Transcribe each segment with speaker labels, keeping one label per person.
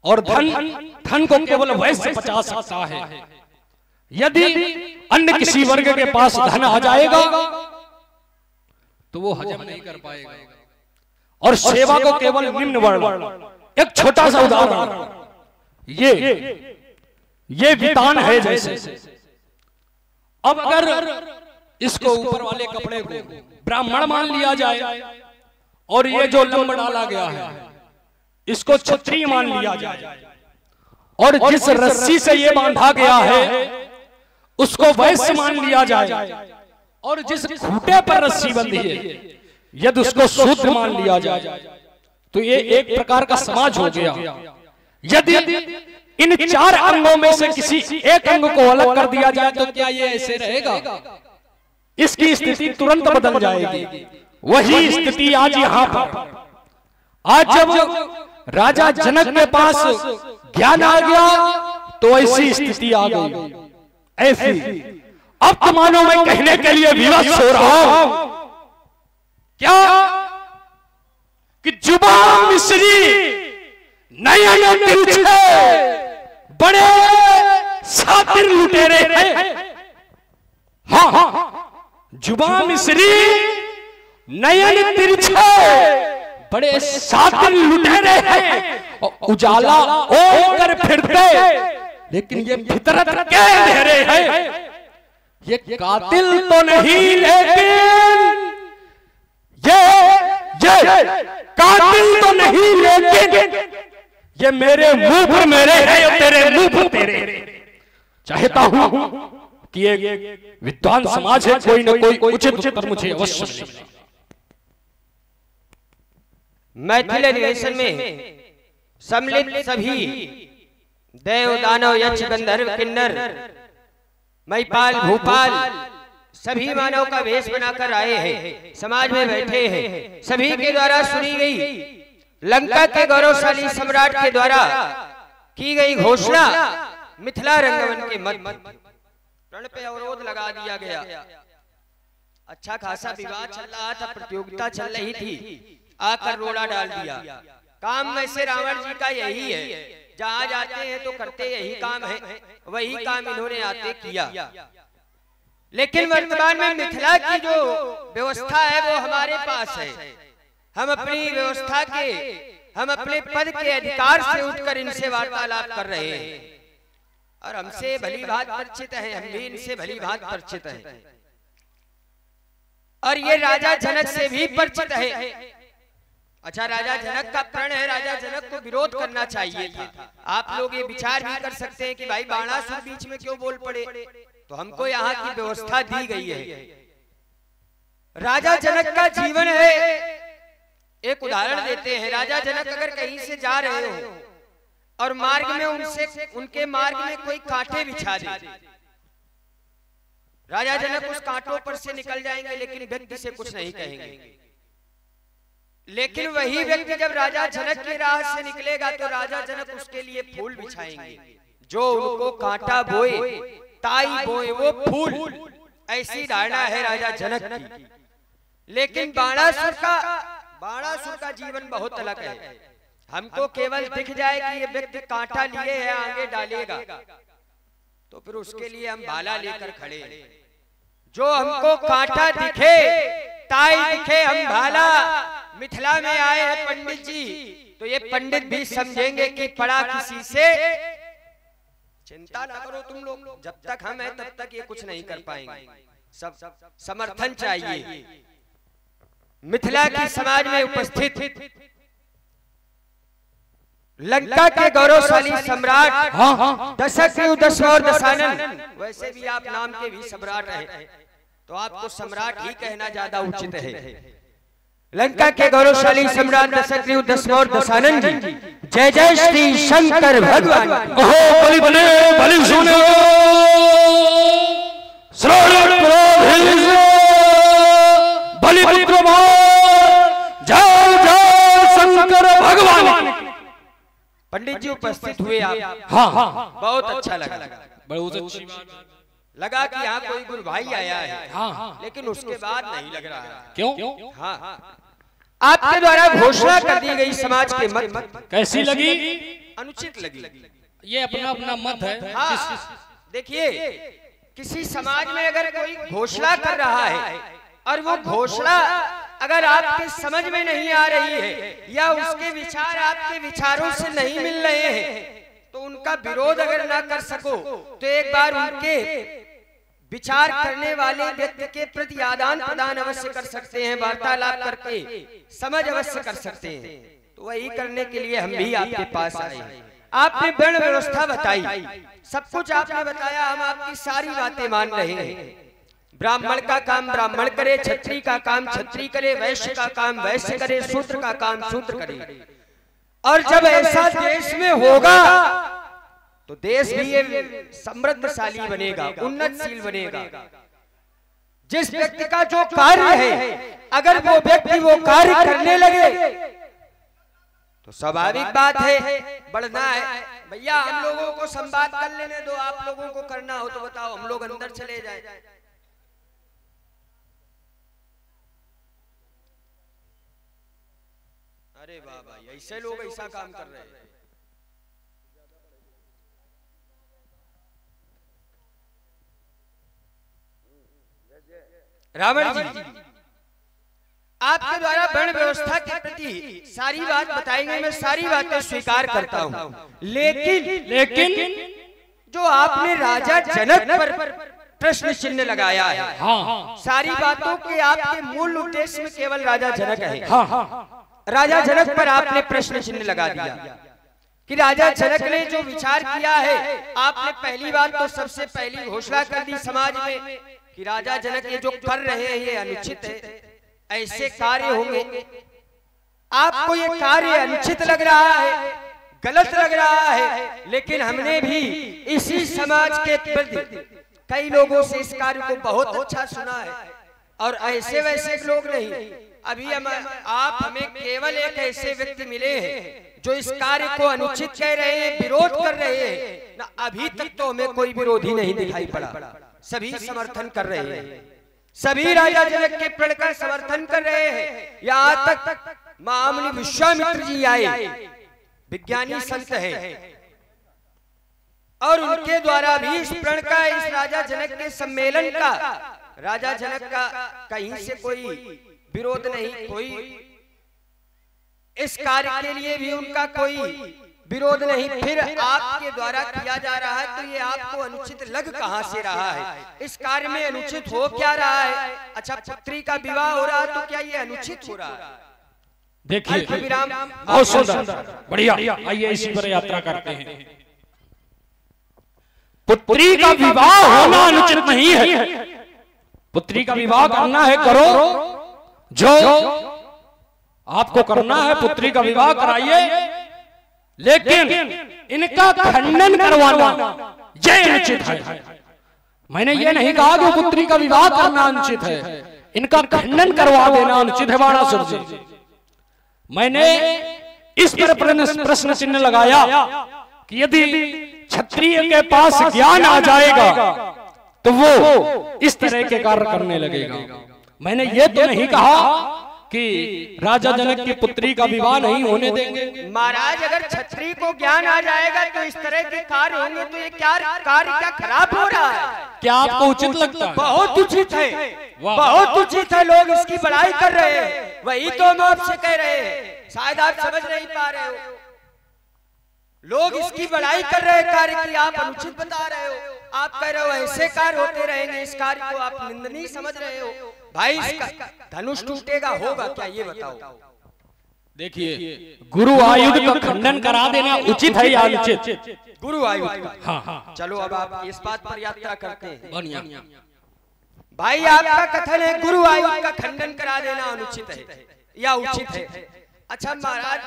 Speaker 1: और धन को केवल वैश्य बचा सकता है। यदि अन्य किसी वर्ग के पास धन आ जाएगा तो वो हजम नहीं कर पाएगा। और सेवा को केवल निम्न वर्ण, एक छोटा सा उदाहरण, ये वितान है जैसे। अब अगर इसको ऊपर वाले कपड़े को ब्राह्मण मान लिया जाए और ये जो लंब डाला गया है इसको क्षत्रिय मान लिया जाए, और जिस रस्सी से ये बांधा गया है उसको वैश्य मान लिया जाए, और जिस खूंटे पर रस्सी बंधी है यदि उसको शूद्र मान लिया जाए, तो ये एक प्रकार का समाज हो गया। यदि इन चार अंगों में से किसी एक अंग को अलग कर दिया जाए तो क्या ये ऐसे रहेगा? इसकी स्थिति तुरंत बदल जाएगी। वही स्थिति आज यहाँ पर, आज जब राजा जनक के पास ज्ञान आ गया तो ऐसी स्थिति आ गई। ऐसी अब तो मानो मैं कहने के लिए विवश हो रहा हूं क्या कि जुबान मिश्री नयन तिरछे बड़े सातिर लुटेरे हैं। हाँ, जुबान मिश्री नयन तिरछे बड़े सातिर लुटेरे हैं, उजाला ओढ़ कर फिरते लेकिन ये फितरत के अंधेरे हैं। ये कातिल तो नहीं लेकिन ये कातिल तो नहीं लेकिन ये मेरे मुंह पर मेरे है और तेरे मुंह पर तेरे। चाहता हूं कि ये विद्वान समाज है, कोई न कोई उचित उत्तर मुझे अवश्य मिले।
Speaker 2: मैथिल अधिवेशन में सम्मिलित सभी देव दानव यक्ष गंधर्व किन्नर महिपाल भूपाल सभी मानव का वेश बनाकर आए हैं, समाज में बैठे हैं। सभी के द्वारा सुनी गई लंका के गौरवशाली सम्राट के द्वारा की गई घोषणा मिथिला रंगमंच के मध्य प्रण पे अवरोध लगा दिया गया। अच्छा खासा विवाद चल रहा था, प्रतियोगिता चल रही थी, आकर रोड़ा डाल दिया। काम वैसे रावण जी का यही है, जहां जाते हैं तो करते यही काम है, वही काम इन्होंने आते किया। लेकिन वर्तमान में मिथिला की जो व्यवस्था है वो हमारे पास है। हम अपनी व्यवस्था के, हम अपने पद के अधिकार से उठकर इनसे वार्तालाप कर रहे हैं और हमसे भली भांति परिचित है, हम भी इनसे भली भांति परिचित हैं और ये राजा जनक से भी परिचित है। अच्छा, राजा जनक का प्रण है, राजा जनक को विरोध करना चाहिए था। आप लोग ये विचार भी कर सकते हैं कि भाई बाणासुर बीच में क्यों बोल पड़े, तो हमको यहाँ की व्यवस्था दी गई है। राजा जनक का जीवन है, एक उदाहरण देते हैं। राजा जनक अगर कहीं से जा रहे हो और मार्ग में उनके मार्ग में कोई कांटे बिछा दे, राजा जनक उस कांटों पर से निकल जाएंगे लेकिन व्यक्ति से कुछ नहीं कहेंगे। लेकिन वही व्यक्ति जब राजा जनक की राह से निकलेगा तो राजा जनक उसके लिए फूल बिछाएंगे। जो उनको कांटा बोए ताई बोए वो फूल, ऐसी धारणा है राजा जनक की। लेकिन बाणासुर का जीवन बहुत अलग है। हमको केवल दिख जाए कि ये व्यक्ति कांटा लिए है आगे डालेगा तो फिर उसके लिए हम भाला लेकर खड़े हैं। जो हमको कांटा दिखे ताई दिखे हम भाला, मिथिला में आए हैं पंडित जी तो ये पंडित भी समझेंगे कि पड़ा किसी से। चिंता ना करो तुम लोग, जब तक हम हैं तब तक ये कुछ नहीं कर पाएंगे। सब समर्थन चाहिए। मिथिला की समाज में उपस्थित लंका के गौरवशाली सम्राट दशग्रीव दशरथ और दशानन, वैसे भी आप नाम के भी सम्राट हैं तो आपको सम्राट ही कहना ज्यादा उचित है। लंका के गौरवशाली सम्राट दशग्रीव दशरथ और दशानन जी, जय जय श्री शंकर भगवान।
Speaker 1: बलि बने बलि सुनो बलि पुत्र जय जय शंकर भगवान।
Speaker 2: पंडित जी उपस्थित हुए आप,
Speaker 1: हाँ,
Speaker 2: बहुत अच्छा लगा।
Speaker 1: बहुत अच्छी बात
Speaker 2: लगा कि यहाँ कोई गुरु भाई आया है, लेकिन उसके बाद नहीं लग रहा है।
Speaker 1: क्यों?
Speaker 2: हाँ, आपके द्वारा घोषणा कर दी गई समाज के मत
Speaker 1: कैसी लगी?
Speaker 2: अनुचित लगी।
Speaker 1: ये अपना अपना मत है।
Speaker 2: हाँ, देखिए किसी समाज में अगर कोई घोषणा कर रहा है और वो घोषणा अगर आपके समझ में नहीं आ रही है या उसके विचार आपके विचारों से नहीं मिल रहे हैं, तो उनका विरोध अगर ना कर सको तो एक बार उनके विचार करने वाले व्यक्ति के प्रति आदान प्रदान अवश्य कर सकते हैं, वार्तालाप करके समझ अवश्य कर सकते हैं। तो वही करने के लिए हम भी आपके पास आए हैं। आपने वर्ण व्यवस्था बताई, सब कुछ आपने बताया, हम आपकी सारी बातें मान रहे हैं। ब्राह्मण का काम ब्राह्मण करे, क्षत्रिय का काम क्षत्रिय करे, वैश्य का काम वैश्य करे, शूद्र का काम शूद्र करे। और जब ऐसा देश में होगा तो देश भी ये समृद्धशाली बनेगा, उन्नतशील बनेगा। जिस व्यक्ति का जो कार्य है अगर वो व्यक्ति वो कार्य करने लगे तो स्वाभाविक बात है बढ़ना है। भैया हम लोगों को संवाद कर लेने दो, आप लोगों को करना हो तो बताओ, हम लोग अंदर चले जाए। अरे वाह भाई, ऐसे लोग ऐसा काम कर रहे हैं। रावण जी, आपके द्वारा वर्ण व्यवस्था के प्रति सारी बात बताई गई, मैं सारी बातें स्वीकार करता हूँ, लेकिन जो आपने राजा जनक पर प्रश्न चिन्ह लगाया है,
Speaker 1: हाँ,
Speaker 2: सारी बातों के आपके मूल उद्देश्य में केवल राजा जनक है। राजा जनक पर आपने प्रश्न चिन्ह लगा दिया कि राजा जनक ने जो विचार किया है, आपने पहली बात तो सबसे पहली घोषणा कर दी समाज में कि राजा जनक ये जो कर रहे हैं ये अनुचित है, ऐसे कार्य होंगे। आपको ये कार्य अनुचित लग रहा है, गलत लग रहा है, लेकिन हमने भी इसी समाज के प्रति कई लोगों से इस कार्य को बहुत अच्छा सुना है और ऐसे वैसे लोग नहीं। अभी आप हमें केवल एक ऐसे व्यक्ति मिले हैं जो इस कार्य को अनुचित कह रहे हैं, विरोध कर रहे हैं ना। अभी तक तो हमें कोई विरोधी नहीं दिखाई पड़ा, सभी समर्थन कर रहे हैं, सभी राजा जनक के प्रण का समर्थन कर रहे हैं। यहाँ तक महामुनि विश्वामित्र जी आए, विज्ञानी संत हैं, और उनके द्वारा भी इस प्रण का, इस राजा जनक के सम्मेलन का, राजा जनक का कहीं से कोई विरोध नहीं, कोई इस कार्य के लिए भी उनका कोई विरोध नहीं। फिर आपके द्वारा किया जा रहा है तो ये आपको अनुचित लग कहां से रहा है? इस कार्य में अनुचित हो क्या रहा है? अच्छा, पुत्री का विवाह हो रहा है तो क्या ये अनुचित हो रहा है?
Speaker 1: देखिए बहुत सुंदर, बढ़िया, आइए इसी पर यात्रा करते हैं। पुत्री का विवाह होना अनुचित नहीं है, पुत्री का विवाह करना है करो, जो आपको करना है पुत्री का विवाह कराइए, लेकिन इनका खंडन करवाना यह अनुचित है। मैंने ये नहीं कहा कि पुत्री का विवाह करना अनुचित है, इनका खंडन करवा देना अनुचित है। बाणासुर जी, मैंने इस पर प्रश्न चिन्ह लगाया कि यदि क्षत्रिय के पास ज्ञान आ जाएगा तो वो इस तरह के कार्य करने लगेगा। मैंने ये तो नहीं कहा कि राजा जनक की पुत्री का विवाह नहीं होने देंगे।
Speaker 2: महाराज, अगर क्षत्रिय को ज्ञान आ जाएगा तो इस तरह के कार्य होंगे तो ये क्या कार्य क्या खराब हो रहा है?
Speaker 1: क्या आपको उचित लगता है?
Speaker 2: बहुत उचित है, बहुत उचित है। लोग इसकी बड़ाई कर रहे हैं, वही तो हम आपसे कह रहे हैं, शायद आप समझ नहीं पा रहे हो। लोग इसकी बड़ाई कर रहे हैं कार्य की, आप अनुचित बता रहे हो। आप कह रहे हो ऐसे कार्य होते रहेंगे, इस कार्य को आप निंदनीय समझ रहे हो। भाई इसका धनुष टूटेगा, होगा क्या ये बताओ?
Speaker 1: देखिए, गुरु आयुध का खंडन करा देना उचित है या अनुचित?
Speaker 2: गुरु आयुध का,
Speaker 1: हाँ,
Speaker 2: चलो अब आप इस बात पर यात्रा करते हैं।
Speaker 1: बढ़िया
Speaker 2: भाई, आपका कथन है गुरु आयुध का खंडन करा देना अनुचित है या उचित है। अच्छा महाराज,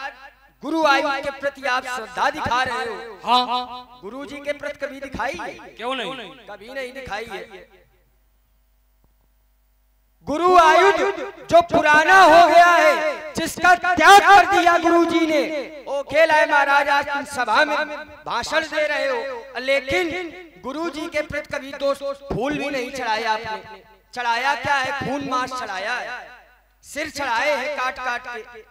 Speaker 2: गुरु आयुध के प्रति आप श्रद्धा दिखा रहे हो,
Speaker 1: हाँ,
Speaker 2: गुरु जी के प्रति कभी दिखाई है?
Speaker 1: क्यों नहीं?
Speaker 2: कभी नहीं दिखाई है। गुरु आयुध जो पुराना हो गया है, जिसका त्याग कर दिया गुरु जी ने, वो खेल है महाराज। आज तुम सभा में भाषण दे रहे हो, लेकिन गुरु जी के प्रति कभी तो फूल भी नहीं चढ़ाया आपने। चढ़ाया क्या है? खून मांस चढ़ाया है, सिर चढ़ाए हैं काट काट के।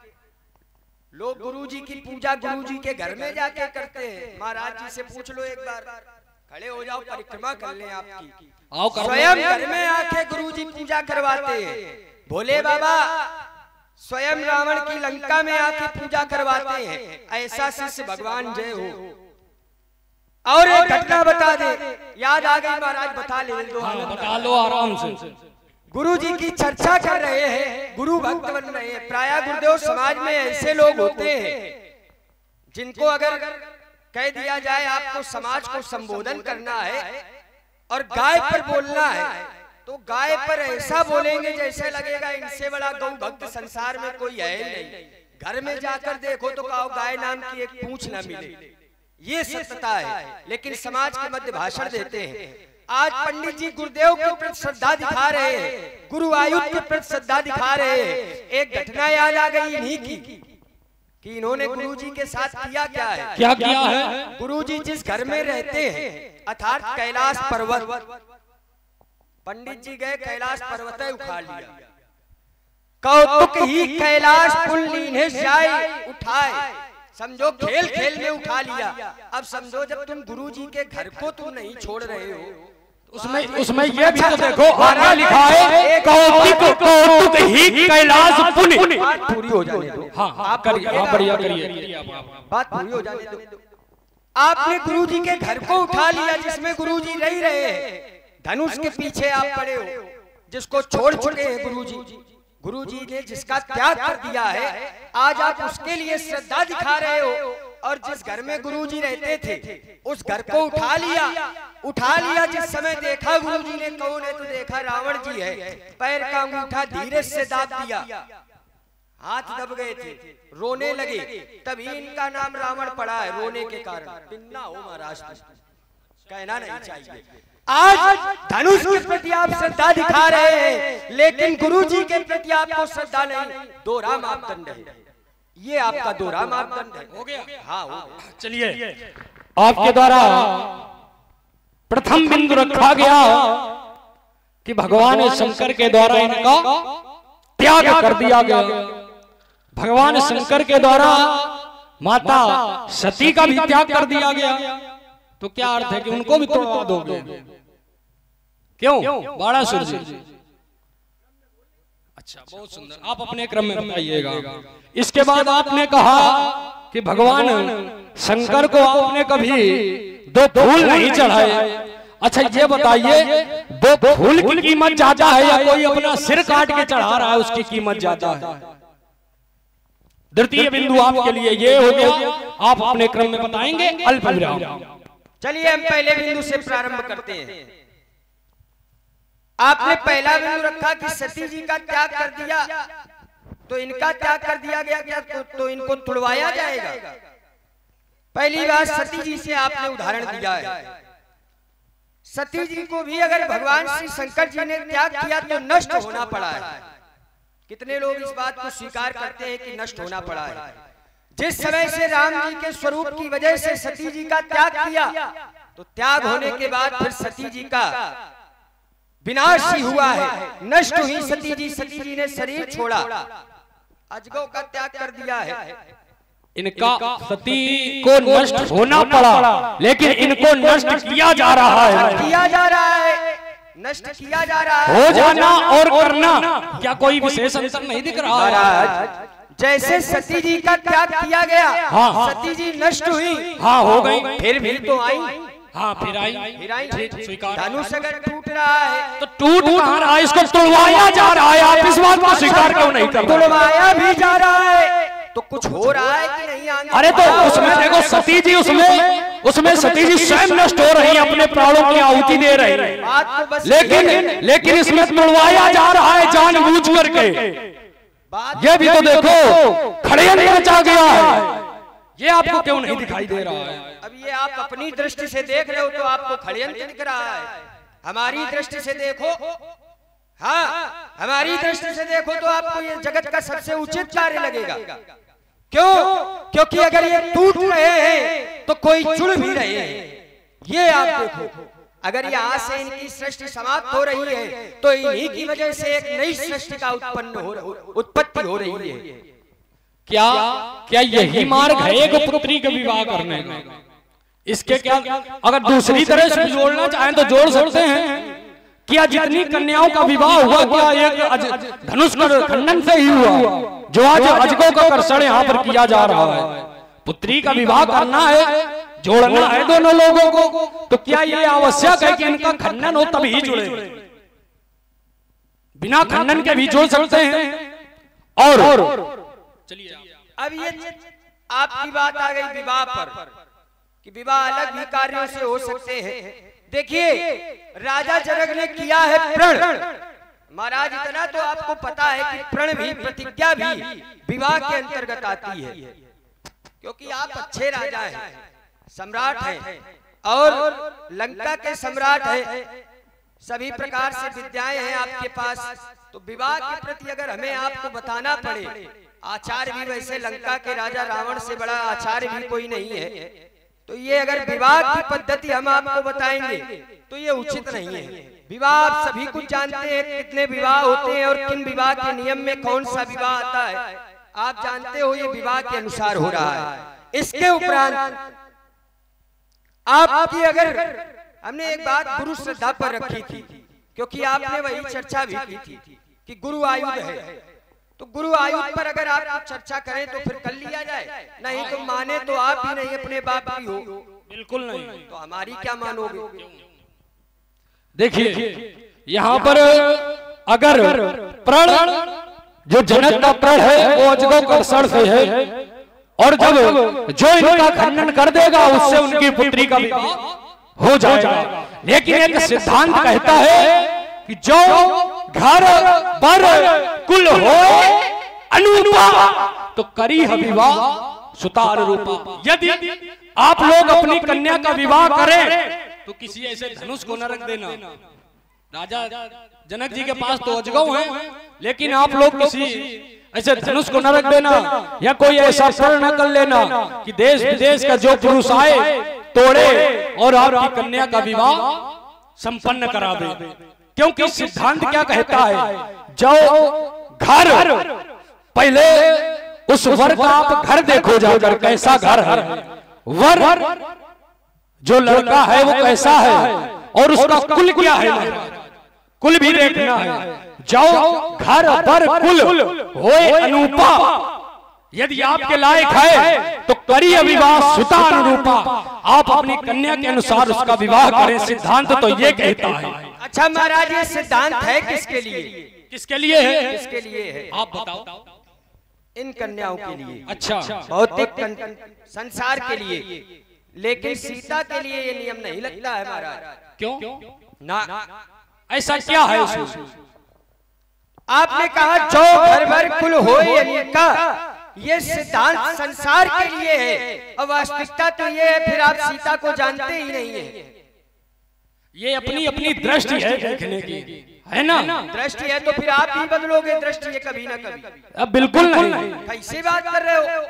Speaker 2: लोग गुरुजी की पूजा गुरुजी के घर में जाके करते हैं। महाराज जी से पूछ लो, एक बार खड़े हो जाओ, परिक्रमा कर लें आपकी। स्वयं घर में आके गुरुजी पूजा करवाते हैं। भोले बाबा स्वयं रावण की लंका में आके पूजा करवाते हैं। ऐसा शिष्य भगवान जय हो। और एक घटना बता दे, याद आ गई महाराज, बता ले दो।
Speaker 1: हाँ, बता लो आराम से।
Speaker 2: गुरु जी की चर्चा कर रहे हैं, गुरु भक्त बन रहे हैं। प्रायः गुरुदेव समाज में ऐसे लोग होते हैं जिनको अगर कह दिया जाए आपको समाज को संबोधन करना है और गाय पर बोलना है, तो गाय पर ऐसा बोलेंगे जैसे लगेगा इनसे बड़ा गौ भक्त संसार में कोई है नहीं। घर में जाकर देखो तो कहो गाय नाम की एक पूंछ न मिले, ये सत्यता है। लेकिन समाज के मध्य भाषण देते हैं। आज पंडित जी गुरुदेव के प्रति श्रद्धा दिखा रहे हैं, गुरु आयुध के प्रति श्रद्धा दिखा रहे हैं। एक घटना याद आ गई इन्हीं की कि इन्होंने गुरु जी के साथ किया क्या है।
Speaker 1: क्या किया है?
Speaker 2: गुरु जी जिस घर में रहते हैं अर्थात कैलाश पर्वत, पंडित जी गए कैलाश पर्वत उखाड़ लिया। कौतुक ही कैलाश पुल लीने जाए उठाए, समझो खेल खेल में उठा लिया। अब समझो जब तुम गुरुजी के घर को तुम नहीं छोड़ रहे हो,
Speaker 1: उसमें ये भी तो देखो, आगे लिखा है कौतुक ही कैलाश पुनि।
Speaker 2: बात पूरी हो जाने दो।
Speaker 1: हाँ, आप करिए, हाँ, बढ़िया करिए,
Speaker 2: बात पूरी हो जाने दो। आपने गुरुजी के घर को उठा लिया जिसमें गुरुजी रह रहे हैं। धनुष के पीछे आप पड़े हो, जिसको छोड़ चुके हैं गुरुजी। गुरुजी ने जिसका त्याग कर दिया है, आज आप उसके लिए श्रद्धा दिखा रहे हो। और जिस घर में गुरुजी रहते थे उस घर को उठा लिया। जिस समय देखा गुरुजी ने, कौन है तो देखा रावण जी है। पैर का अंगूठा धीरे से दाब दिया, हाथ दब गए थे, रोने लगे। तभी इनका नाम रावण पड़ा है, रोने के कारण। पिन्ना हो महाराज, कहना नहीं चाहिए। आज धनुष के प्रति आप श्रद्धा दिखा रहे हैं, लेकिन गुरुजी के प्रति आपको श्रद्धा नहीं। दोहरा मापदंड है ये, आपका दोहरा मापदंड है।
Speaker 1: हो गया?
Speaker 2: हाँ, हो गया।
Speaker 1: चलिए, आपके द्वारा प्रथम बिंदु रखा गया कि भगवान शंकर के द्वारा इनका त्याग कर दिया गया। भगवान शंकर के द्वारा माता सती का भी त्याग कर दिया गया। तो क्या अर्थ है कि उनको भी तोड़वा दोगे? क्यों? बाणासुर जी। अच्छा, बहुत सुंदर। आप अपने क्रम में बताइएगा। इसके बाद आपने कहा कि भगवान शंकर को आपने कभी 2 फूल नहीं चढ़ाए। अच्छा, ये बताइए 2 फूल की कीमत ज्यादा है या कोई अपना सिर काट के चढ़ा रहा है उसकी कीमत ज्यादा है? द्वितीय बिंदु आपके लिए ये हो गया। आप अपने क्रम में बताएंगे। अल्प विराम।
Speaker 2: चलिए, हम पहले बिंदु से प्रारंभ करते हैं। आपने पहला बिंदु रखा कि सती जी का त्याग कर दिया, तो इनका त्याग कर दिया गया क्या? तो इनको तुड़वाया जाएगा। पहली बात, सती जी से आपने उदाहरण दिया है। सती जी को भी अगर भगवान श्री शंकर जी ने त्याग किया तो नष्ट होना पड़ा है। कितने लोग इस बात को स्वीकार करते हैं कि नष्ट होना पड़ा है? जिस समय से राम जी के स्वरूप की वजह से सती जी का त्याग किया, तो त्याग होने के बाद फिर सती जी का विनाश ही हुआ है, नष्ट हुई सती जी। सती जी ने शरीर छोड़ा, अजगौ का त्याग कर दिया है।
Speaker 1: इनका सती को नष्ट होना पड़ा, लेकिन इनको नष्ट किया जा रहा है।
Speaker 2: नष्ट किया जा रहा है।
Speaker 1: हो जाना और करना, क्या कोई विशेष अंतर नहीं दिख रहा है?
Speaker 2: जैसे सती जी का त्याग किया गया,
Speaker 1: हाँ,
Speaker 2: सती जी नष्ट हुई,
Speaker 1: हाँ, हो गई,
Speaker 2: फिर भी तो आई।
Speaker 1: हाँ, फिर आई। स्वीकार।
Speaker 2: धनुष अगर टूट रहा है
Speaker 1: तो टूट कहाँ रहा है? इसको तुड़वाया जा रहा है। आप इस बात को स्वीकार क्यों नहीं कर?
Speaker 2: तुड़वाया भी जा रहा है तो कुछ हो रहा है कि नहीं? आगे
Speaker 1: अरे तो उसमें देखो, सती जी उसमें सती जी स्वयं नष्ट हो रही है, अपने प्राणों की आहुति दे रही है। लेकिन इसमें तुड़वाया जा रहा है जानबूझ करके। ये भी तो देखो, षड्यंत्र रचा गया है। ये आपको क्यों नहीं दिखाई दे रहा है?
Speaker 2: अब ये आप अपनी दृष्टि से देख रहे हो तो आपको षड्यंत्र दिख रहा है। हमारी दृष्टि से देखो, हाँ, हमारी दृष्टि से देखो तो आपको ये जगत का सबसे उचित कार्य लगेगा। क्यों? क्योंकि अगर ये टूट रहे हैं तो कोई जुड़ भी रहे हैं। ये आप देखो, अगर यहाँ से इनकी सृष्टि समाप्त हो रही है तो इन्हीं की वजह से एक नई सृष्टि का उत्पत्ति हो रही है।
Speaker 1: क्या क्या यही मार्ग है एक पुत्री का विवाह करने का? इसके क्या अगर दूसरी तरह से जोड़ना चाहें तो जोड़ सकते हैं। क्या जितनी कन्याओं का विवाह हुआ क्या एक धनुष खंडन से ही हुआ, जो आज अजगों का कर्षण यहाँ पर किया जा रहा है। पुत्री का विवाह करना है, जोड़ना है दोनों लोगों को, तो क्या ये आवश्यक है कि इनका खंडन हो तभी जुड़े? बिना खंडन के भी जोड़ सकते हैं। और चलिए
Speaker 2: अब ये आपकी बात आ गई विवाह पर कि विवाह अलग भी कार्यों से हो सकते हैं। देखिए राजा जनक ने किया है प्रण। महाराज इतना तो आपको पता है कि प्रण भी प्रतिज्ञा भी विवाह के अंतर्गत आती है, क्योंकि आप अच्छे राजा हैं, सम्राट हैं और लंका के सम्राट हैं, सभी प्रकार से विद्याएं हैं आपके पास। तो विवाह के प्रति अगर हमें आपको बताना पड़े, आचार्य भी वैसे लंका के राजा रावण से बड़ा आचार्य भी कोई नहीं है, तो ये अगर विवाह की पद्धति हम आपको बताएंगे तो ये उचित नहीं है। विवाह आप सभी कुछ जानते हैं, कितने विवाह होते हैं और किन विवाह के नियम में कौन सा विवाह आता है, आप जानते हो। ये विवाह के अनुसार हो रहा है। इसके उपरांत आपकी अगर हमने एक बात गुरु श्रद्धा पर रखी थी, क्योंकि आपने वही चर्चा भी की थी कि गुरु आयुध है, तो गुरु आयुध पर अगर आप चर्चा करें तो फिर कर लिया जाए, नहीं तो माने तो आप ही नहीं अपने बाप की हो।
Speaker 1: बिल्कुल नहीं,
Speaker 2: तो हमारी क्या मानोगे?
Speaker 1: देखिए यहाँ पर अगर प्रण जो जनक का प्रण है वो अजगों कर्षण से है, और जब जो इनका खंडन कर देगा उससे उनकी पुत्री का विवाह हो जाएगा। लेकिन एक सिद्धांत कहता है कि जो घर पर कुल हो अनुरूपा तो करी विवाह सुतार रूपा। यदि आप लोग अपनी कन्या का विवाह करें तो किसी ऐसे धनुष को न रख देना। राजा जनक जी के पास तो अजगौ हैं, लेकिन आप लोग किसी ऐसे धनुष को न रख देना, या कोई ऐसा प्रण न कर लेना कि देश विदेश का जो पुरुष आए तोड़े और आपकी कन्या का विवाह संपन्न करा दे। क्योंकि सिद्धांत क्या कहता है, जो घर पहले उस वर का आप घर देखो जाकर कैसा घर है, वर जो लड़का है वो कैसा है और उसका कुल क्या है, कुल भी देखना है। जो घर पर कुल होए अनुपा, यदि आपके लायक है तो करिए विवाह सुता अनुरूपा, आप अपनी कन्या के अनुसार उसका विवाह करें। सिद्धांत तो ये कहता है।
Speaker 2: अच्छा महाराज, ये सिद्धांत है किसके लिए?
Speaker 1: किसके लिए है?
Speaker 2: किसके लिए है
Speaker 1: आप बताओ।
Speaker 2: इन कन्याओं के लिए।
Speaker 1: अच्छा,
Speaker 2: भौतिक संसार के लिए, लेकिन सीता के लिए ये नियम नहीं लगता है महाराज।
Speaker 1: क्यों
Speaker 2: ना? ऐसा
Speaker 1: क्या है उसमें?
Speaker 2: आपने कहा जो घर भर कुल होए का, ये सिद्धांत संसार के लिए है और वास्तविकता तो ये है फिर आप सीता को जानते ही नहीं है।
Speaker 1: ये अपनी अपनी दृष्टि है देखने की, है ना?
Speaker 2: दृष्टि है तो फिर आप ही बदलोगे दृष्टि, कभी ना कभी।
Speaker 1: अब बिल्कुल नहीं।
Speaker 2: कैसी बात कर रहे हो?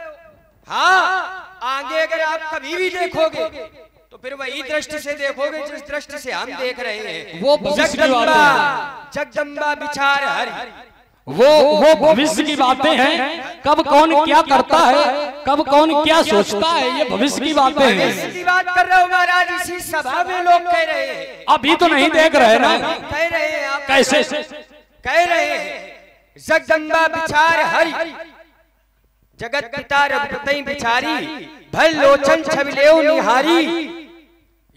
Speaker 2: हाँ, आगे अगर आप कभी भी देखोगे तो फिर वही दृष्टि से देखोगे जिस दृष्टि से हम देख रहे हैं।
Speaker 1: वो
Speaker 2: जगदम्बा विचार हरि,
Speaker 1: वो भविष्य की बातें हैं। कब कौन क्या करता है, कब कौन क्या सोचता है, ये भविष्य की बातें हैं।
Speaker 2: भविष्य की बात कर रहे हो महाराज, इसी सभा में लोग कह रहे हैं।
Speaker 1: अभी तो नहीं देख रहे ना,
Speaker 2: कह रहे हैं आप।
Speaker 1: कैसे
Speaker 2: कह रहे हैं? जगदम्बा विचार हरि, जगत पिता रघुपति बिचारी, भल लोचन छबिलेव निहारी।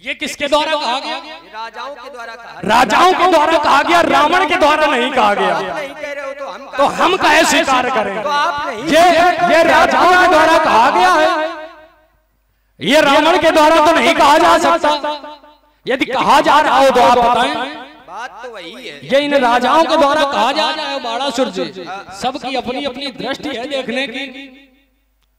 Speaker 1: ये किसके द्वारा कहा गया?
Speaker 2: राजाओं के द्वारा कहा।
Speaker 1: राजाओं के द्वारा कहा गया, रावण के द्वारा नहीं कहा गया।
Speaker 2: नहीं कह रहे हो
Speaker 1: तो हम कहे स्वीकार करें?
Speaker 2: तो आप नहीं।
Speaker 1: ये राजाओं के द्वारा कहा गया है, ये रावण के द्वारा तो नहीं कहा जा सकता। यदि कहा जा रहा हो तो आप बताएं।
Speaker 2: बात तो वही है।
Speaker 1: ये इन राजाओं के द्वारा कहा जा रहा है। बाणासुर जी सबकी अपनी अपनी दृष्टि है देखने की,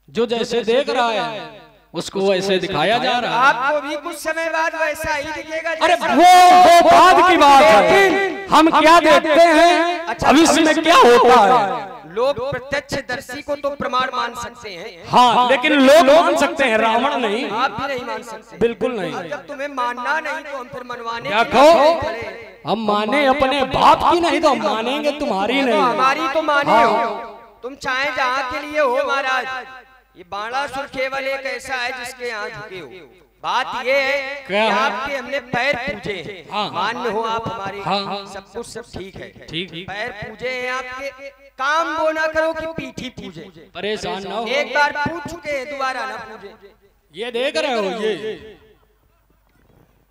Speaker 1: जो जैसे देख रहा है उसको वैसे दिखाया जा रहा है।
Speaker 2: आपको भी कुछ समय बाद वैसा ही दिखेगा।
Speaker 1: अरे वो बाद की बात है, हम क्या देखते हैं भविष्य में क्या होता है।
Speaker 2: लोग प्रत्यक्षदर्शी को तो प्रमाण मान सकते हैं।
Speaker 1: हाँ, लेकिन लोग मान सकते हैं, रावण नहीं।
Speaker 2: आप भी नहीं मान सकते।
Speaker 1: बिल्कुल नहीं।
Speaker 2: जब तुम्हें मानना नहीं तो हम फिर मनवाने
Speaker 1: क्या कहो? हम माने अपने बाप की नहीं तो हम मानेंगे तुम्हारी नहीं।
Speaker 2: हमारी तो माने हो। तुम चाहे जहाँ के लिए हो महाराज, ये बाणासुर केवल एक ऐसा है जिसके यहाँ झुके हो। बात ये है कि आपके हमने पैर पूजे हैं, मान्य हो आप हमारे, सब कुछ सब ठीक है, पैर पूजे हैं आपके, काम वो ना करो कि पीठी पूजे,
Speaker 1: परेशान ना हो।
Speaker 2: एक बार पूछ चुके हैं, दोबारा ना पूजे।
Speaker 1: ये देख रहे हो ये?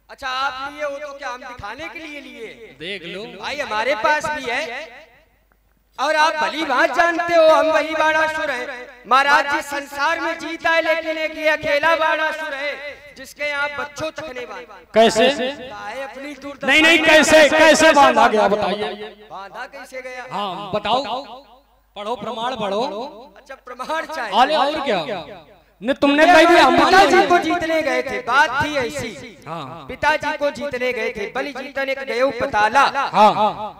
Speaker 2: अच्छा आप लिए हो तो क्या हम दिखाने के लिए लिए? देख
Speaker 1: लो
Speaker 2: भाई, हमारे पास भी है और आप भली बात जानते हो हम वही बाणासुर है महाराज जी। संसार में जीता है लेकिन एक ये अकेला बाणासुर है जिसके यहाँ बच्चों तक नहीं बांधा।
Speaker 1: कैसे?
Speaker 2: अपनी दूर
Speaker 1: नहीं कैसे बांधा गया बताइए?
Speaker 2: बांधा कैसे गया?
Speaker 1: हाँ बताओ, पढ़ो प्रमाण पढ़ो।
Speaker 2: अच्छा प्रमाण चाहिए
Speaker 1: और क्या? ने तुमने कह दिया
Speaker 2: पिताजी को जीतने गए थे, बात थी ऐसी। पिताजी को जीतने गए थे, बलि जीतने गए पताला,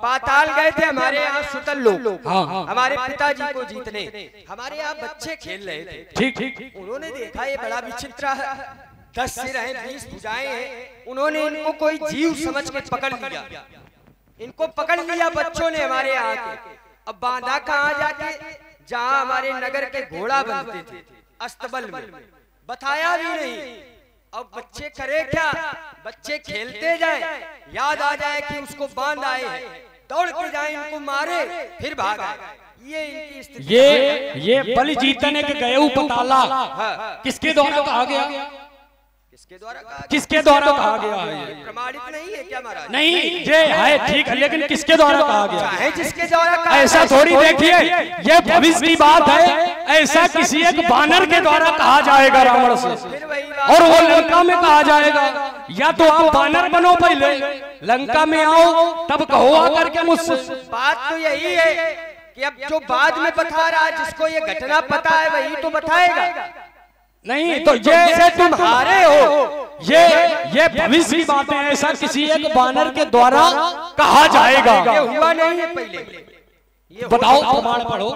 Speaker 2: पाताल गए थे हमारे यहाँ सुतल लोग, हमारे पिताजी को जीतने। हमारे यहाँ बच्चे खेल रहे थे,
Speaker 1: ठीक।
Speaker 2: उन्होंने देखा ये बड़ा विचित्र है, 10 सिर हैं 20 भुजाएं हैं। उन्होंने इनको कोई जीव समझ के पकड़ लिया, इनको पकड़ लिया बच्चों ने हमारे यहाँ के। अब बांधा कहाँ जाके? जहाँ हमारे नगर के घोड़ा बनते थे अस्तबल में, बताया भी नहीं। अब बच्चे करे क्या? बच्चे खेलते जाए, याद आ जाए कि उसको बांध आए हैं, दौड़ के जाए, इनको मारे, फिर भाग आए। ये इनकी स्थिति।
Speaker 1: ये बलि जीतने के गए पताला किसके द्वारा कहा गया? किसके द्वारा कहा गया है?
Speaker 2: प्रमाणित नहीं है क्या महाराज?
Speaker 1: नहीं ये है ठीक है, लेकिन किसके द्वारा कहा गया है?
Speaker 2: जिसके द्वारा कहा,
Speaker 1: ऐसा थोड़ी देखिए, ये भविष्य की बात है। ऐसा किसी एक बानर के द्वारा कहा जाएगा रावण से, और वो लंका में कहा जाएगा। या तो आप बानर बनो पहले, लंका में आओ, तब कहो आकर के मुझसे।
Speaker 2: बात तो यही है कि अब जो बाद में बता रहा है, जिसको ये घटना पता है वही तो बताएगा।
Speaker 1: नहीं तो ये तुम हारे हो, ये भविष्य की बातें। ऐसा किसी एक बानर के द्वारा कहा जाएगा,
Speaker 2: ये हुआ नहीं है पहले।
Speaker 1: बताओ प्रमाण पढ़ो।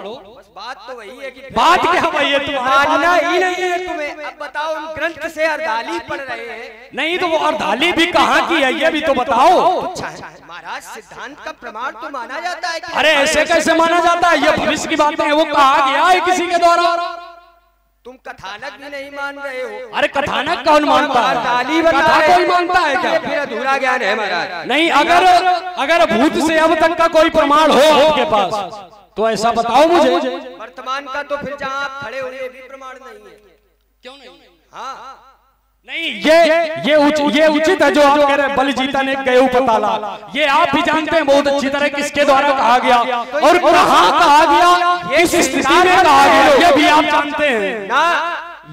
Speaker 2: बात तो वही है कि
Speaker 1: बात क्या वही है?
Speaker 2: मानना ही नहीं है तुम्हें। अब बताओ, हम ग्रंथ से अर्धाली पढ़ रहे हैं।
Speaker 1: नहीं तो वो अर्धाली भी कहाँ की है ये भी तो बताओ।
Speaker 2: महाराज सिद्धांत का प्रमाण तो माना जाता है।
Speaker 1: अरे ऐसे कैसे माना जाता है? ये भविष्य की बातें हैं, वो कहा गया है किसी के द्वारा।
Speaker 2: तुम कथानक भी नहीं मान रहे हो।
Speaker 1: अरे कथानक कौन मानता है? कथा कोई मानता है क्या?
Speaker 2: फिर अधूरा ज्ञान है महाराज।
Speaker 1: नहीं, अगर भूत से अब तक का कोई प्रमाण हो आपके पास तो ऐसा बताओ मुझे।
Speaker 2: वर्तमान का तो फिर जहाँ आप खड़े हो ये भी प्रमाण नहीं है।
Speaker 1: क्यों नहीं?
Speaker 2: हाँ
Speaker 1: नहीं, ये उचित है जो आप कह रहे हैं। बलि जीतने गए पताला, ये आप भी जानते हैं बहुत अच्छी तरह किसके द्वारा कहा गया और कहाँ कहा गया, किस स्थिति में कहा गया, ये भी आप जानते हैं
Speaker 2: ना।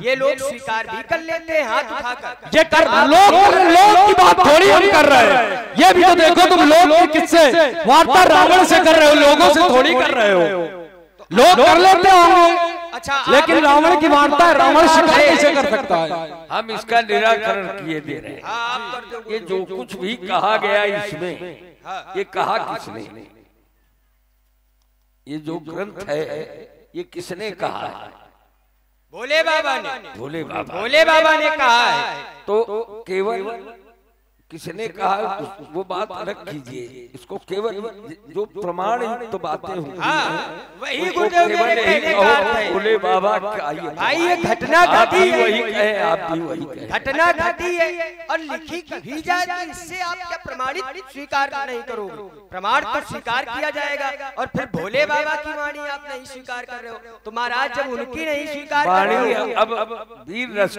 Speaker 2: ये लोग स्वीकार भी कर लेते हैं हाथ उठाकर।
Speaker 1: ये कर लोग की बात थोड़ी हम कर रहे हैं। ये भी तो देखो तुम, लोग किससे वार्ता रावण से कर रहे हो, लोगों से थोड़ी कर रहे हो। लोग कर लेते होंगे,
Speaker 2: अच्छा,
Speaker 1: लेकिन रावण की वार्ता रावण शिकार कैसे कर सकता है?
Speaker 3: हम इसका निराकरण किए दे रहे हैं। ये जो कुछ भी कहा गया इसमें, ये कहा किसने? ये जो ग्रंथ है ये किसने कहा है?
Speaker 2: भोले बाबा ने।
Speaker 3: भोले बाबा ने कहा है। तो केवल किसने कहा वो बात अलग कीजिए, इसको केवल जो प्रमाण तो बातें होंगी
Speaker 2: वही गुरुदेव ने पहले कहा है।
Speaker 3: भोले बाबा
Speaker 2: भाई ये घटना घटी है,
Speaker 3: वही कहे, आप भी वही कहे।
Speaker 2: घटना घटी है और लिखी भी जाए तो इससे आप क्या प्रमाणित स्वीकार नहीं करोगे? प्रमाण तो स्वीकार किया जाएगा और फिर भोले बाबा की वाणी आप नहीं स्वीकार कर रहे हो तो महाराज जब उनकी नहीं स्वीकार
Speaker 3: वाणी अब वीर रस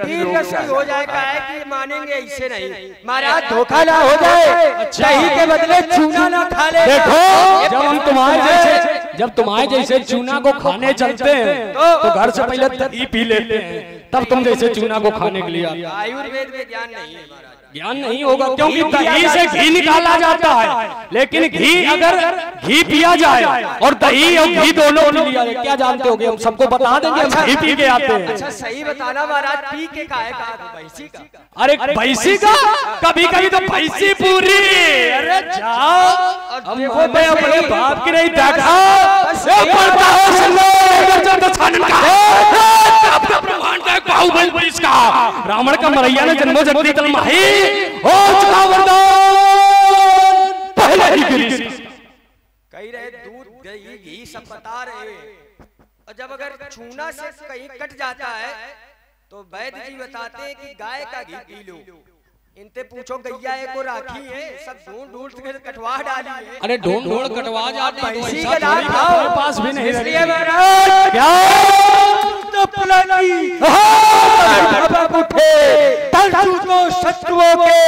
Speaker 2: हो जाएगा है कि मानेंगे ऐसे नहीं। महाराज धोखा ना हो जाए, दही के बदले चूना ना खा ले।
Speaker 1: देखो जब तुम्हारे जैसे चूना को खाने चलते हैं तो घर से पहले दही पी लेते हैं, तब तुम जैसे चूना को खाने के लिए।
Speaker 2: आयुर्वेद में ज्ञान नहीं है महाराज।
Speaker 1: ज्ञान नहीं होगा क्योंकि दही से घी निकाला जाता है, लेकिन घी अगर घी पिया जाए और दही और घी दोनों लिया जाए, क्या जानते होगे? हम सबको बता देंगे, हम घी पी के आते हैं।
Speaker 2: अच्छा सही बताना महाराज, पी के खाएगा भैंसी का?
Speaker 1: अरे भैंसी का, कभी कभी तो भैंसी पूरी। अरे जाओ, हमने अपने बाप की नहीं देखा। रावण का मरैया ने जन्मो जगती तल माही हो चुका वरदान पहले ही गिरी।
Speaker 2: कह रहे दूध दही घी सब बता रहे, और जब अगर छूना से कहीं कट जाता है तो वैद्य जी बताते हैं कि गाय का घी पी लो। इनसे पूछो गैया एक को राखी है, सब ढूंढ ढूंढ के कटवा डाली है।
Speaker 1: अरे ढूंढ ढूंढ कटवा जाते हैं तो
Speaker 2: भैंसी
Speaker 1: ऐसा
Speaker 2: का दाम
Speaker 1: थोड़ी
Speaker 2: खाओ।
Speaker 1: हमारे पास भी नहीं
Speaker 2: इसलिए
Speaker 1: रही।
Speaker 2: महाराज
Speaker 1: क्या
Speaker 2: उठे को शत्रुओं के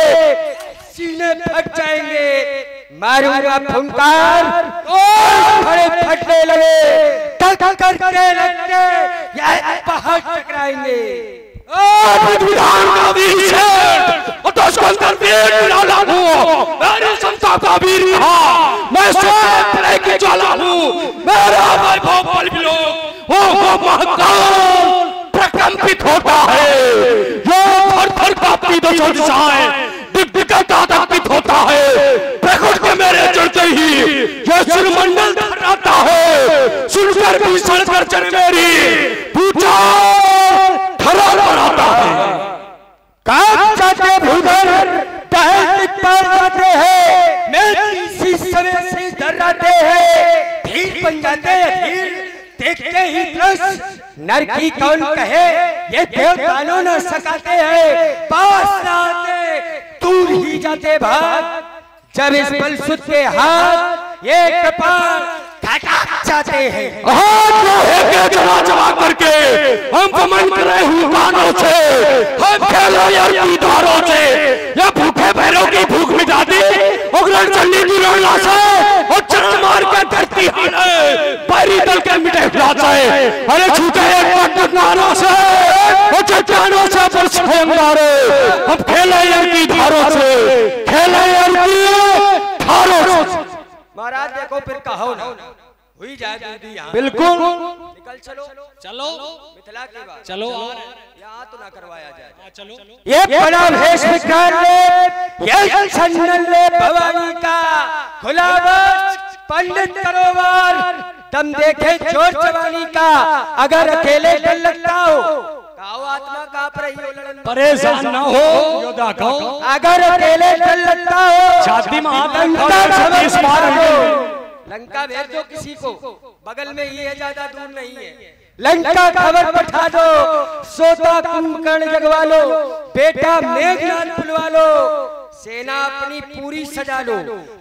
Speaker 2: सीने फट जाएंगे। मारूंगा फुंकार खड़े फटने लगे, टक करके लगते या पहाड़ टकराएंगे।
Speaker 1: विधान का वीर शेर और तो उसको अंदर वीर ज्वाला हूँ, मेरी समता का वीर हाँ, मैं स्वयं प्रलय की ज्वाला हूँ, मेरा वैभव बल विलोक वो महाकाल प्रकंपित होता है, जो थर थर कांपती दशा दिशाएं दिग्गजता तंपित होता है, प्रकट के मेरे चढ़ते ही ये सुरमंडल थर्राता है, सुनकर भीषण गर्जन मेरी भूचाल थर्रा आता है।
Speaker 2: कांप जाते भूधर टहल जाते हैं, मैं इसी समय से डराते हैं, धीर बन जाते हैं धीर देखते ही दृश्य नर की कौन कहे ये देवतानों न सकाते हैं, पास न आते दूर ही जाते भाग, जब इस बलसुत के हाथ ये कपाल जाते हैं।
Speaker 1: हाथ लोहे के जला जला करके हम पमन करे हुकानों से, हम खेलो यार की धारों से, या भूखे भैरव की भूख मिटा दी उग्र चंडी की रोला से, और चरण मार के धरती हाने पैरी दल के मिटे हुलासे, अरे छूटे एक पटक नारों से और चट्टानों से बरसे अंगारे, हम खेले यार की धारों से, खेले यार की धारों से।
Speaker 2: महाराज देखो फिर कहो ना हुई जाए दूधी यहाँ।
Speaker 1: बिल्कुल
Speaker 2: निकल चलो
Speaker 1: चलो
Speaker 2: मिथिला की बात
Speaker 1: चलो
Speaker 2: यहाँ तो ना करवाया जाए।
Speaker 1: चलो
Speaker 2: ये बड़ा भेष विकार ले, ये छन्नन ले भवानी का खुला बस पंडित करोबार, तुम देखे चोर जवानी का, अगर अकेले डर लगता हो काओ आत्मा कांप रही हो लड़न,
Speaker 1: परेशान ना हो योद्धा कहो,
Speaker 2: अगर अकेले डर लगता हो
Speaker 1: छाती में हाथ
Speaker 2: लंका
Speaker 1: रखो,
Speaker 2: भेज
Speaker 1: इस बार
Speaker 2: दो, लंका भेज दो किसी को, बगल में ही है ज्यादा दूर नहीं है, लंका खबर पठा दो, सोता कुंभकर्ण जगवा लो, बेटा मेघनाद बुलवा लो, सेना अपनी पूरी सजा लो,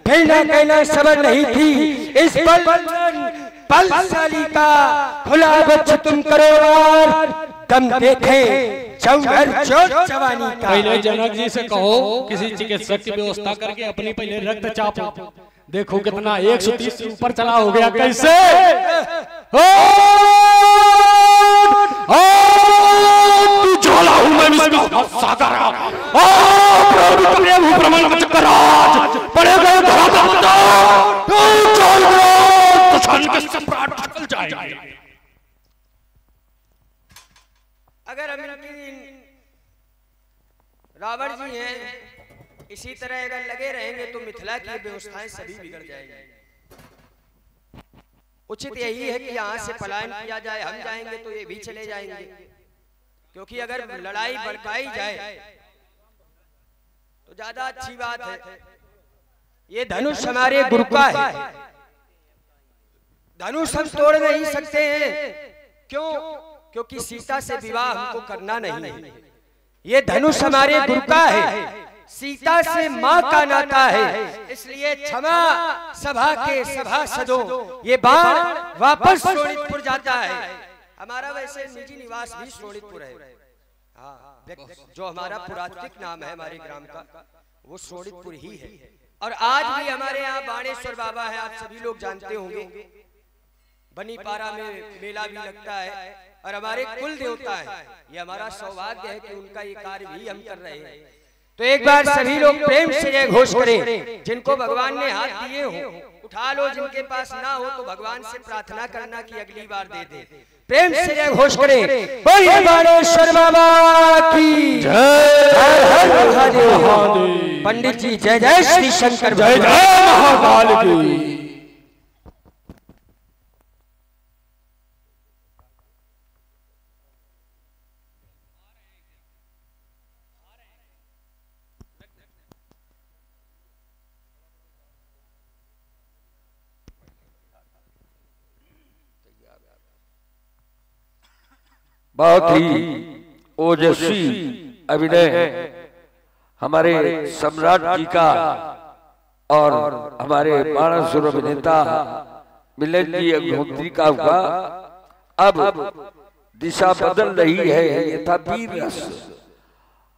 Speaker 2: फिर ना कहना सबर नहीं थी इस बलशाली का, खुला बच्च तुम करो वार, तुम देखे चौहर चोट जवानी का।
Speaker 1: पहले जनक जी से कहो किसी चिकित्सक की व्यवस्था करके अपनी पहले रक्तचाप देखो कितना 130 से ऊपर चला हो गया, कैसे तू ज्वाला हूं मैं इसका सागर भ्रमण चक्कराज पड़े गए धराता तू चल के सम्राट निकल जाएंगे।
Speaker 2: अगर हम रावण जी हैं इसी तरह अगर लगे रहेंगे तो मिथिला की व्यवस्थाएं सभी बिगड़ जाएंगी। उचित यही है कि यहाँ से पलायन किया जाए, हम जाएंगे तो ये भी चले जाएंगे, क्योंकि अगर लड़ाई भड़काई जाए तो ज्यादा अच्छी बात है। ये धनुष हमारे गुरु का है, धनुष हम तोड़ नहीं सकते हैं, क्यों? क्योंकि सीता से विवाह हमको करना नहीं है। ये धनुष हमारे गुरु का है, सीता से माँ का नाता है, इसलिए क्षमा सभा के सभासदों, ये बाण वापस शोणितपुर जाता है। हमारा वैसे निजी निवास भी शोणितपुर है, हाँ, जो हमारा पुरातनिक नाम है हमारे ग्राम का, वो शोणितपुर ही है। और आज भी हमारे यहाँ बाणेश्वर बाबा है, आप सभी लोग जानते होंगे, बनीपारा में मेला भी लगता है और हमारे कुल देवता है। ये हमारा सौभाग्य है कि उनका ये कार्य भी हम कर रहे हैं। तो एक बार सभी लोग प्रेम से जय घोष करें। जिनको भगवान ने हाथ दिए हो उठा लो, जिनके पास ना हो तो भगवान से प्रार्थना करना कि अगली बार दे दे। प्रेम से जय घोष करें। बोलिए बाणेश्वर बाबा की जय, हर हर महादेव। पंडित जी जय जय श्री शंकर,
Speaker 1: जय जय महाकाल की।
Speaker 3: बहुत ही ओजस्वी अभिनय हमारे सम्राट जी का और हमारे बाणासुर अभिनेता मिलन जी अग्निहोत्री का हुआ। अब दिशा बदल रही है। ये था वीर रस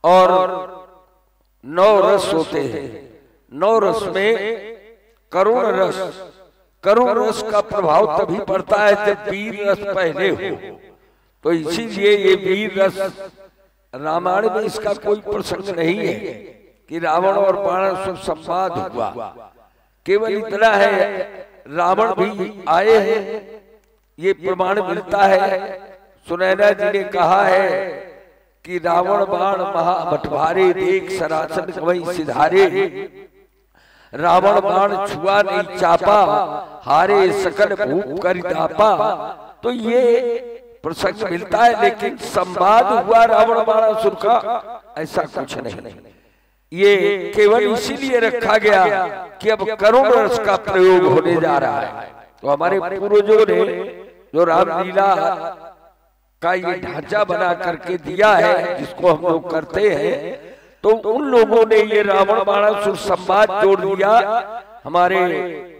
Speaker 3: और 9 रस होते हैं। 9 रस में करुण रस का प्रभाव तभी पड़ता है जब वीर रस पहले हो। तो इसीलिए ये वीर रस रामायण में इसका कोई प्रसंग नहीं है कि रावण और बाणासुर संवाद हुआ। केवल इतना है रावण भी आए हैं, ये प्रमाण मिलता है। सुनैना जी ने कहा है कि रावण बाण महाभटभारे देख सरासन वही सिधारे, रावण बाण छुआ नहीं चापा हारे सकल भूप कर दापा। तो ये प्रसंग मिलता है, लेकिन संवाद हुआ रावण बाणासुर का ऐसा कुछ नहीं। ये केवल इसीलिए रखा गया कि अब करुण रस का प्रयोग होने जा रहा है। तो हमारे पूर्वजों ने जो रामलीला का ये ढांचा बना करके दिया है, जिसको हम लोग करते हैं, तो उन लोगों ने ये रावण बाणासुर संवाद जोड़ दिया। हमारे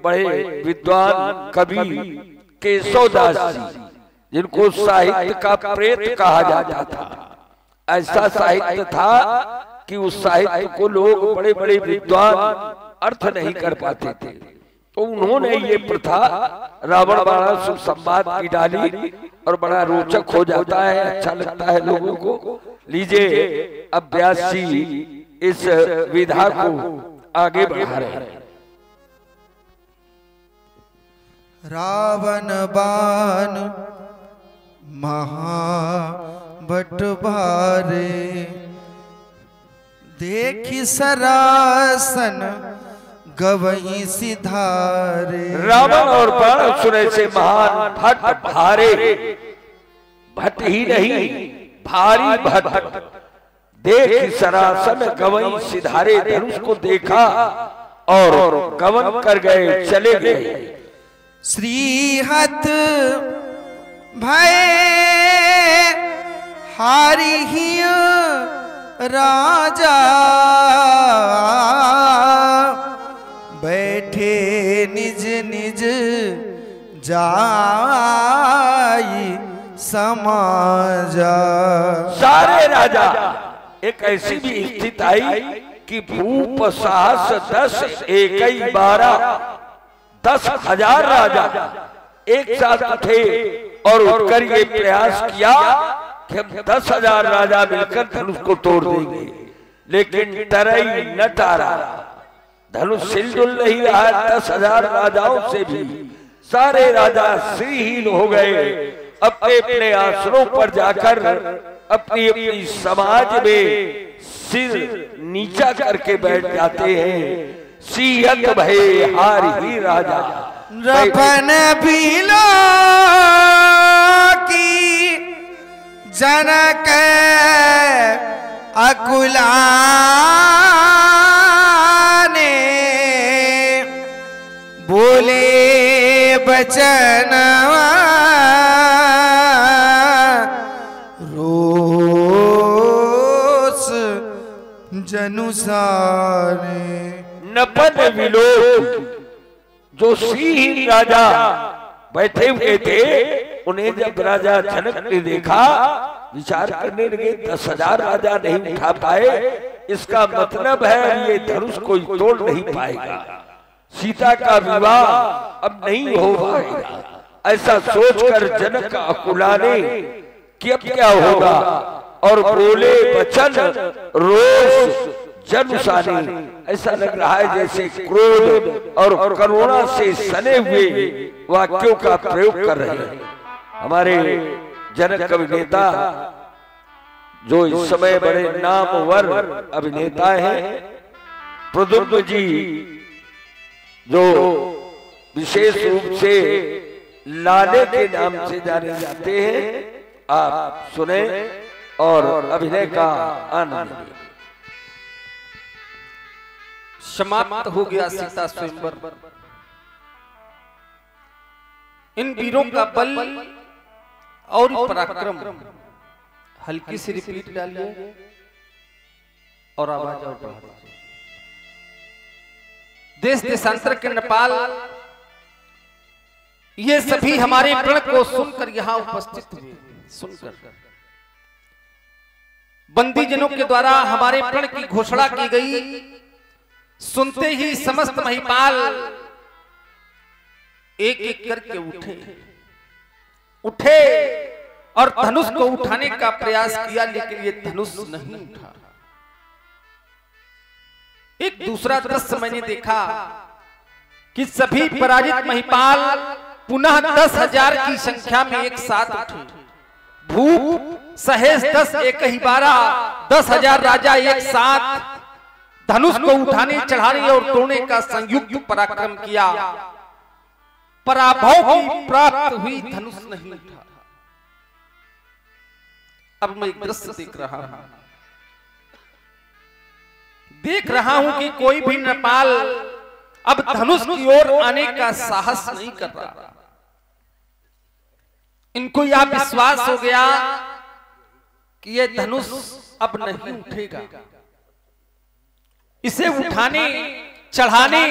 Speaker 3: बड़े विद्वान कवि केशवदास जी, जिनको साहित्य का प्रेत कहा जाता था, ऐसा साहित्य था कि उस साहित्य को लोग बड़े बड़े विद्वान अर्थ नहीं कर पाते थे। तो उन्होंने ये प्रथा रावण बाणासुर संवाद की डाली और बड़ा रोचक हो जाता है, अच्छा लगता है लोगों को। लीजिए अब व्यास जी इस विधा को आगे बढ़ा रहे हैं।
Speaker 4: रावण बाण महाभट भारे देखी सरासन गवई सिधारे।
Speaker 3: रावण और बाणासुर से महान भट भारे, भट ही नहीं भारी भट, देख सरासन गवई सिधारे, धनुष को देखा और गवन कर गए, चले गए।
Speaker 4: श्रीहत भय हारी ही राजा बैठे निज निज जाई समाजा।
Speaker 3: सारे राजा एक ऐसी भी स्थिति आई कि भूप साहस 10 एक 12 10,000 राजा एक साथ उठे और उठकर ये प्रयास किया कि हम 10,000 राजा मिलकर धनुष को तोड़ देंगे, लेकिन तरई न तारा, धनुष सिलजुल नहीं रहा। 10,000 राजाओं से भी सारे राजा श्रीहीन हो गए, अपने अपने आसनों पर जाकर अपनी अपनी समाज में सिर नीचा करके बैठ जाते हैं। सीहत भय हार ही राजा,
Speaker 4: रपन भीलो की जनक अकुलाने बोले बचन रोस जनुसारे।
Speaker 3: नपन विलोक जो श्रीहीन राजा बैठे हुए थे, उन्हें जब राजा जनक ने देखा, विचार करने लगे 10,000 राजा नहीं उठा पाए, इसका मतलब है ये धनुष कोई तोड़ नहीं पाएगा, सीता का विवाह अब नहीं हो पाएगा। ऐसा सोचकर जनक अकुलाने कि अब क्या होगा, और बोले वचन रोष जनुसाने। ऐसा लग रहा है जैसे क्रोध और करुणा से सने हुए वाक्यों का प्रयोग कर रहे हैं हमारे जनक अभिनेता, जो इस समय बड़े नामवर अभिनेता हैं। प्रद्युम्न जी जो विशेष रूप से लाले के नाम से जाने जाते हैं, आप सुने और अभिनय का आनंद।
Speaker 5: समाप्त हो गया सीता स्वयंवर। इन वीरों का बल और पराक्रम हल्की सी रिपीट डालिए और आवाज और बढ़ा दीजिए। देश देशांतर के नेपाल ये सभी हमारे प्रण को सुनकर यहां उपस्थित हुए। सुनकर बंदी जनों के द्वारा हमारे प्रण की घोषणा की गई। सुनते ही समस्त महिपाल एक एक करके उठे और धनुष को उठाने का प्रयास किया, लेकिन ये धनुष नहीं उठा। एक दूसरा दृश्य मैंने देखा कि सभी पराजित महिपाल पुनः 10,000 की संख्या में एक साथ उठे। भूप सहेज 10 एक ही 12 10,000 राजा एक साथ धनुष को उठाने चढ़ाने और तोड़ने का संयुक्त पराक्रम किया। पराभव की प्राप्त हुई, धनुष नहीं उठा। अब मैं एक दृश्य देख रहा हूं कि कोई भी नेपाल अब धनुष की ओर आने का साहस नहीं कर रहा। इनको यह विश्वास हो गया कि यह धनुष अब नहीं उठेगा। इसे उठाने चढ़ाने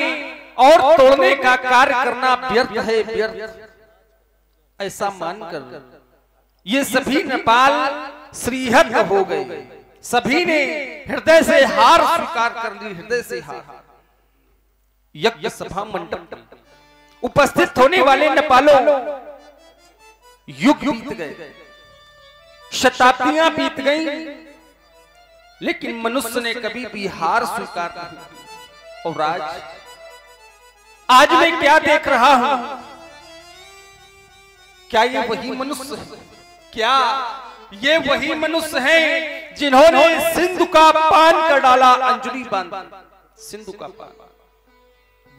Speaker 5: और तोड़ने का कार्य करना व्यर्थ है, व्यर्थ। ऐसा मानकर ये सभी नेपाल श्रीहत हो गए। सभी ने हृदय से हार स्वीकार कर ली, हृदय से हार। यज्ञ सभा मंडप उपस्थित होने वाले नेपालों युग बीत गए, शताब्दियां बीत गई, लेकिन मनुष्य ने कभी भी हार स्वीकार नहीं की। और आज मैं क्या देख रहा हूं? क्या ये वही मनुष्य है? क्या ये वही मनुष्य हैं जिन्होंने सिंधु का पान कर डाला? अंजलि बांध सिंधु का पान,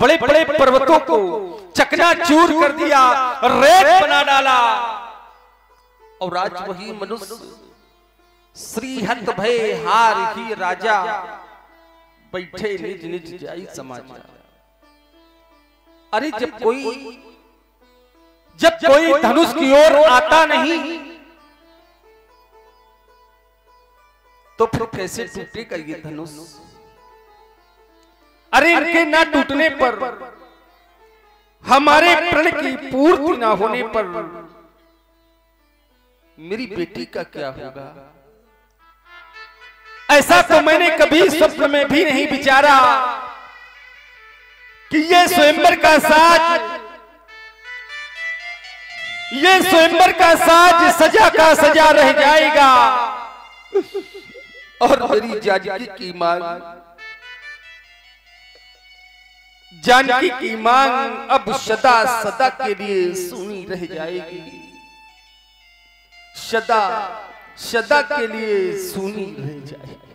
Speaker 5: बड़े बड़े पर्वतों को चकनाचूर कर दिया, रेत बना डाला। और आज वही मनुष्य श्रीहत भय हार ही राजा बैठे निज निज जाई समाचार। अरे जब कोई धनुष की ओर आता नहीं तो फिर कैसे टूटेगा ये धनुष? अरे इनके ना टूटने पर, हमारे प्रण की पूर्ति ना होने पर मेरी बेटी का क्या होगा? ऐसा तो मैंने कभी स्वप्न में भी नहीं विचारा कि ये स्वयंवर का साज सजा का सजा रह जाएगा और मेरी जानकी की मांग अब सदा सदा के लिए सुनी रह जाएगी, सदा सदा के लिए सुनी रह जाएगी।